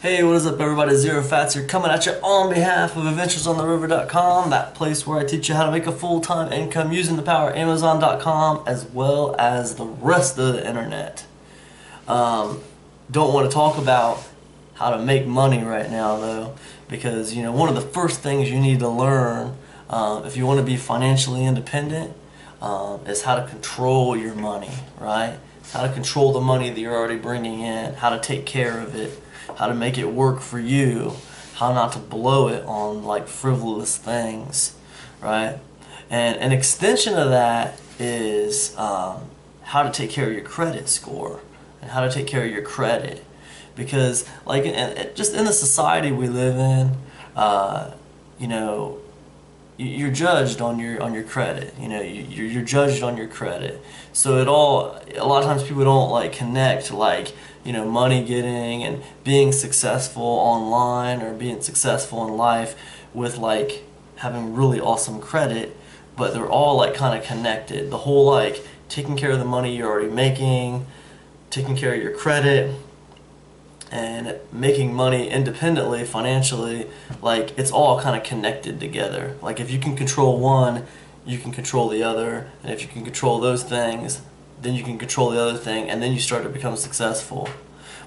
Hey, what is up everybody? Zerofats here coming at you on behalf of AdventuresOnTheRiver.com, that place where I teach you how to make a full-time income using the power of Amazon.com as well as the rest of the internet. Don't want to talk about how to make money right now though, because one of the first things you need to learn if you want to be financially independent is how to control your money, right? How to control the money that you're already bringing in, how to take care of it, how to make it work for you, how not to blow it on like frivolous things, right? And an extension of that is how to take care of your credit score and how to take care of your credit, because like just in the society we live in, you're judged on your credit. You're judged on your credit. So a lot of times people don't like connect money getting and being successful online or being successful in life with like having really awesome credit, but they're all like kind of connected. The whole like taking care of the money you're already making, taking care of your credit, and making money independently financially, like it's all kind of connected together. Like if you can control one, you can control the other, and if you can control those things, then you can control the other thing, and then you start to become successful.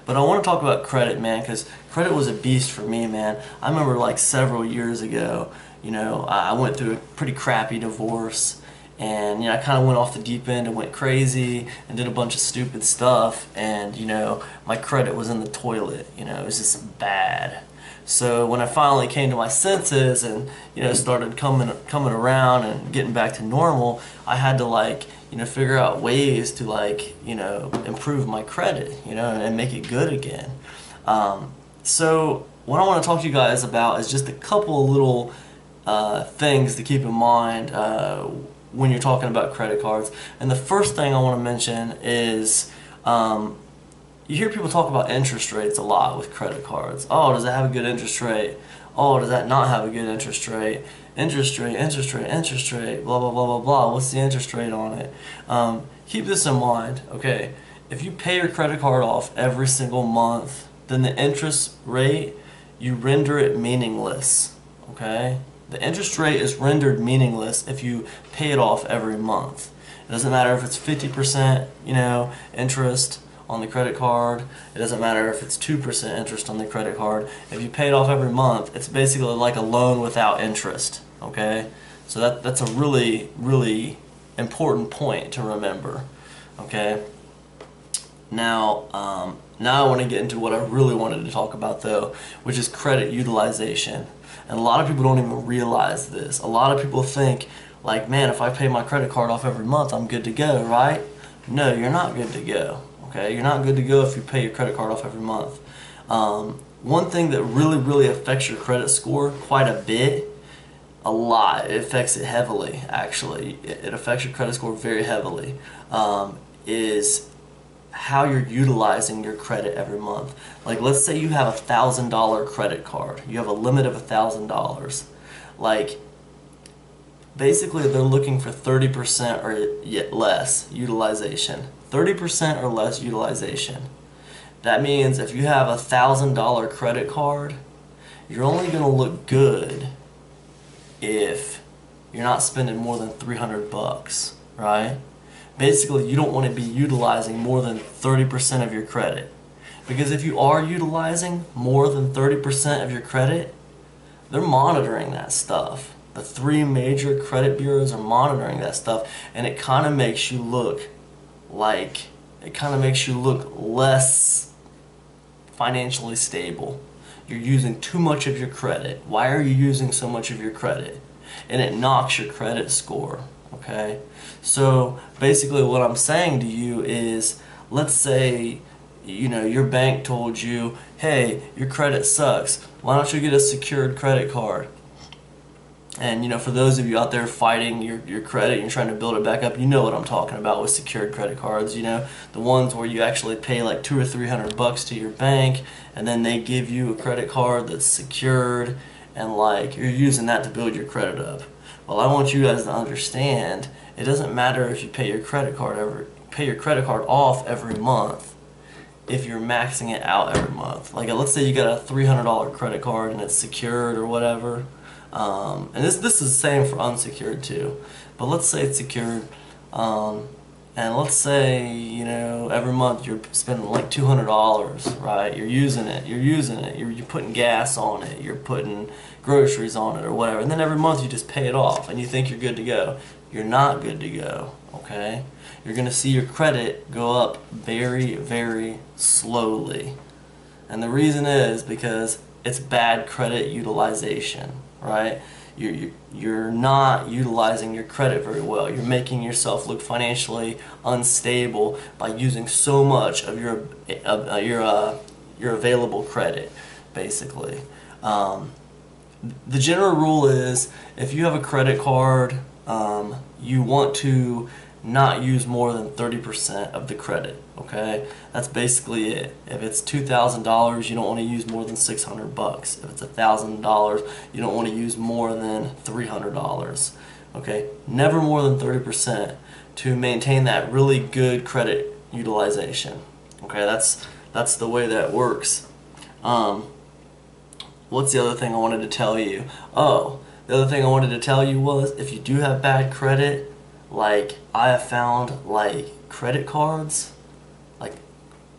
But I want to talk about credit, man, because credit was a beast for me, man. I remember like several years ago, I went through a pretty crappy divorce, and I kind of went off the deep end and went crazy and did a bunch of stupid stuff, and my credit was in the toilet. It was just bad. So when I finally came to my senses and started coming around and getting back to normal, I had to figure out ways to improve my credit, and make it good again. So what I want to talk to you guys about is just a couple of little things to keep in mind when you're talking about credit cards. And the first thing I want to mention is you hear people talk about interest rates a lot with credit cards. Oh, does that have a good interest rate? Oh, does that not have a good interest rate? Interest rate, interest rate, interest rate, blah, blah, blah, blah, blah. What's the interest rate on it? Keep this in mind, okay? If you pay your credit card off every single month, then the interest rate, you render it meaningless, okay? The interest rate is rendered meaningless if you pay it off every month. It doesn't matter if it's 50%, interest on the credit card. It doesn't matter if it's 2% interest on the credit card. If you pay it off every month, it's basically like a loan without interest, okay? So that's a really, really important point to remember, okay? Now I want to get into what I really wanted to talk about though, which is credit utilization. And a lot of people don't even realize this. A lot of people think, like, man, if I pay my credit card off every month, I'm good to go, right? No, you're not good to go, okay? You're not good to go if you pay your credit card off every month. One thing that really, really affects your credit score quite a bit, a lot, it affects it heavily, actually. It affects your credit score very heavily, is how you're utilizing your credit every month. Like, let's say you have a $1,000 credit card. You have a limit of $1,000. Like, basically they're looking for 30% or yet less utilization. 30% or less utilization. That means if you have a $1,000 credit card, you're only going to look good if you're not spending more than 300 bucks, right? Basically, you don't want to be utilizing more than 30% of your credit. Because if you are utilizing more than 30% of your credit, they're monitoring that stuff. The three major credit bureaus are monitoring that stuff, and it kind of makes you look less financially stable. You're using too much of your credit. Why are you using so much of your credit? And it knocks your credit score. Okay, so basically what I'm saying to you is, let's say your bank told you, hey, your credit sucks, why don't you get a secured credit card? And for those of you out there fighting your credit and you're trying to build it back up, you know what I'm talking about with secured credit cards. The ones where you actually pay like $200 or $300 to your bank, and then they give you a credit card that's secured, and like you're using that to build your credit up. Well, I want you guys to understand, it doesn't matter if you pay your credit card off every month. if you're maxing it out every month. Like let's say you got a $300 credit card and it's secured or whatever. And this is the same for unsecured too. But let's say it's secured. And let's say, you know, every month you're spending like $200, right? You're using it, you're putting gas on it, you're putting groceries on it or whatever. And then every month you just pay it off and you think you're good to go. You're not good to go, okay? You're going to see your credit go up very, very slowly. And the reason is because it's bad credit utilization, right? You're not utilizing your credit very well. You're making yourself look financially unstable by using so much of your available credit, basically. The general rule is if you have a credit card, you want to not use more than 30% of the credit, okay? That's basically it. If it's $2,000, you don't want to use more than $600. If it's $1,000, you don't want to use more than $300, okay? Never more than 30% to maintain that really good credit utilization, okay? That's the way that works. What's the other thing I wanted to tell you? Oh, the other thing I wanted to tell you was if you do have bad credit, like I have found like credit cards, like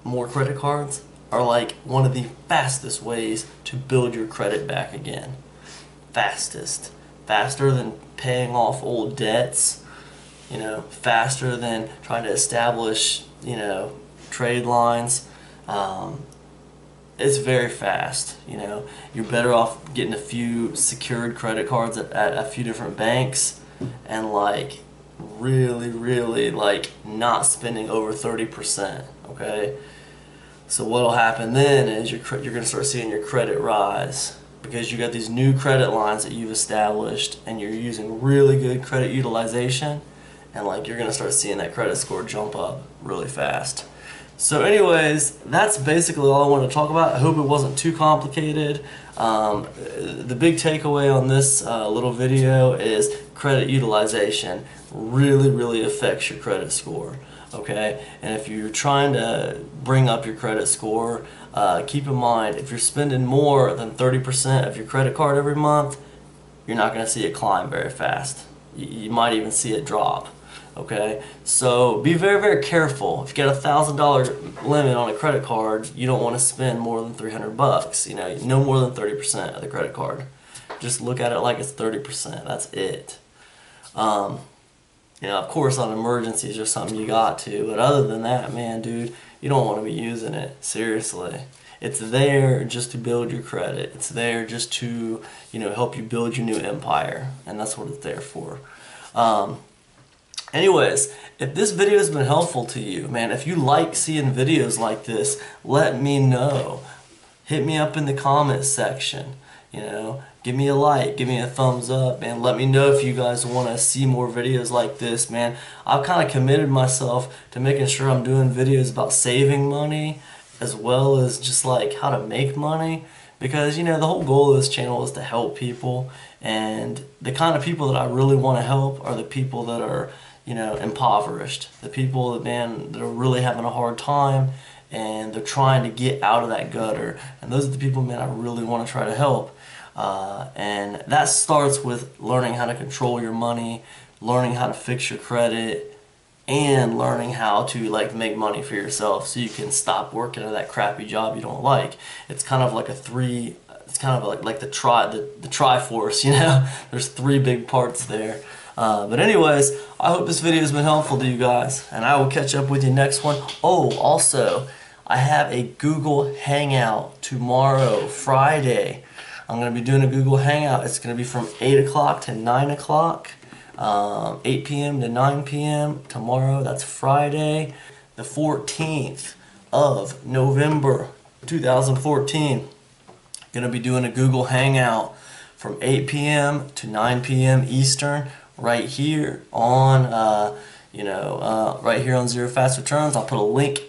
more credit cards are like one of the fastest ways to build your credit back again. Faster than paying off old debts, you know, faster than trying to establish, you know, trade lines. It's very fast, you know. You're better off getting a few secured credit cards at a few different banks and like really like not spending over 30%, okay? So what'll happen then is you're gonna start seeing your credit rise because you got these new credit lines that you've established and you're using really good credit utilization, and like you're gonna start seeing that credit score jump up really fast. So anyways, that's basically all I wanted to talk about. I hope it wasn't too complicated. The big takeaway on this little video is credit utilization really affects your credit score, okay? And if you're trying to bring up your credit score, keep in mind if you're spending more than 30% of your credit card every month, you're not going to see it climb very fast. You might even see it drop. Okay, so be very careful. If you get $1,000 limit on a credit card, you don't want to spend more than $300. You know, no more than 30% of the credit card. Just look at it like it's 30%. That's it. You know, of course, on emergencies or something you got to, but other than that, man, dude, you don't want to be using it. Seriously. It's there just to build your credit. It's there just to, you know, help you build your new empire, and that's what it's there for. Anyways, if this video has been helpful to you, man, if you like seeing videos like this, let me know. Hit me up in the comments section, you know. Give me a like, give me a thumbs up, and let me know if you guys want to see more videos like this, man. I've kind of committed myself to making sure I'm doing videos about saving money as well as just like how to make money, because, you know, the whole goal of this channel is to help people, and the kind of people that I really want to help are the people that are, you know, impoverished, the people that, man, that are really having a hard time and they're trying to get out of that gutter, and those are the people, man, I really want to try to help. And that starts with learning how to control your money, learning how to fix your credit, and learning how to like make money for yourself so you can stop working at that crappy job you don't like. It's kind of like it's kind of like the Triforce, you know. There's three big parts there. But anyways, I hope this video has been helpful to you guys, and I will catch up with you next one. Oh, also, I have a Google Hangout tomorrow, Friday. I'm going to be doing a Google Hangout. It's going to be from 8 o'clock to 9 o'clock, 8 p.m. to 9 p.m. tomorrow. That's Friday, the 14th of November, 2014. Going to be doing a Google Hangout from 8 p.m. to 9 p.m. Eastern, right here on, right here on Zerofatzreturns. I'll put a link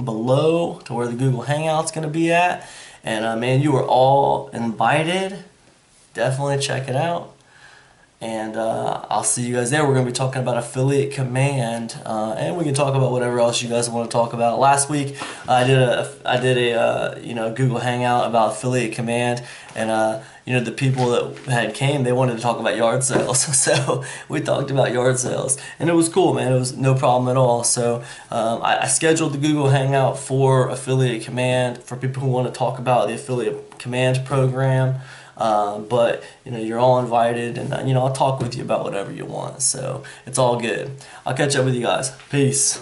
below to where the Google Hangout's going to be at. And man, you are all invited. Definitely check it out. And I'll see you guys there. We're going to be talking about affiliate command, and we can talk about whatever else you guys want to talk about. Last week I did a Google Hangout about affiliate command, and the people that had came, they wanted to talk about yard sales. So we talked about yard sales, and it was cool, man. It was no problem at all. So I scheduled the Google Hangout for affiliate command for people who want to talk about the affiliate command program. But you're all invited, and I'll talk with you about whatever you want. So it's all good. I'll catch up with you guys. Peace.